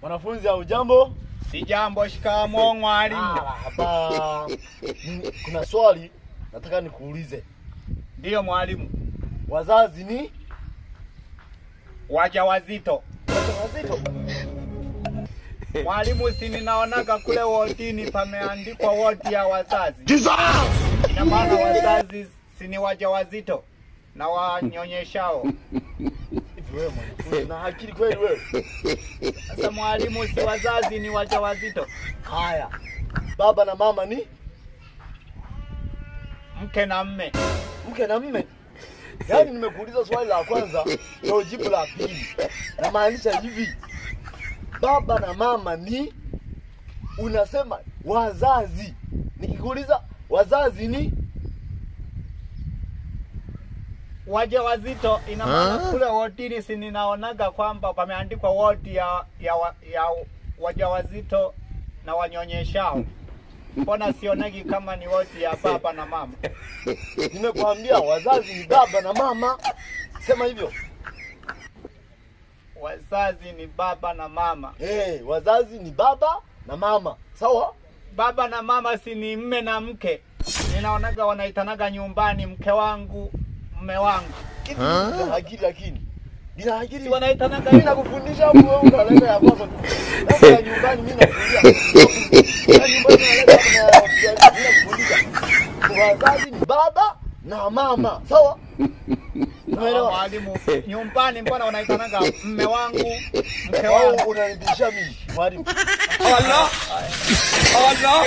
Wanafunzi au jambo? Si jambo, shikamoo mwalimu. Hapa kuna swali nataka nikuulize. Ndio mwalimu. Wazazi ni wajawazito. Wajawazito? Mwalimu, si ninaonaga kule wodini pameandikwa wodi ya wazazi. Ina maana wazazi si ni wajawazito na wanyonyeshao. Wewe mwalimu, na akili kweli wewe? Sasa mwalimu, si wazazi ni wajawazito? Haya. Baba na mama ni mke na mme. Mke na mme? Yaani nimekuuliza swali la kwanza ndio jibu la pili. Na maanisha hivi. Baba na mama ni, unasema wazazi. Nikikuuliza wazazi ni wajawazito, ina maana kule wodini si ninaonaga kwamba pameandikwa wodi ya wajawazito na wanyonyeshao. Mbona sionagi kama ni wodi ya baba na mama? Nimekuambia wazazi ni baba na mama. Sema hivyo. Wazazi ni baba na mama. Wazazi ni baba na mama. Sawa? Baba na mama si ni mme na mke. Ninaonaga wanaitanaga nyumbani mke wangu, mme wangu. Bila akili lakini. Bila akili. Si wanaitanaga mimi nakufundisha hapo wewe unaleta ya kwako. Sasa nyumbani mimi nakufundisha. Na nyumbani naleta nakufundisha. Wazazi ni baba na mama. Sawa? Unaelewa mwalimu? Nyumbani mbona wanaitanaga mme wangu, mke wangu? Unanibisha mimi mwalimu. Allah. Allah.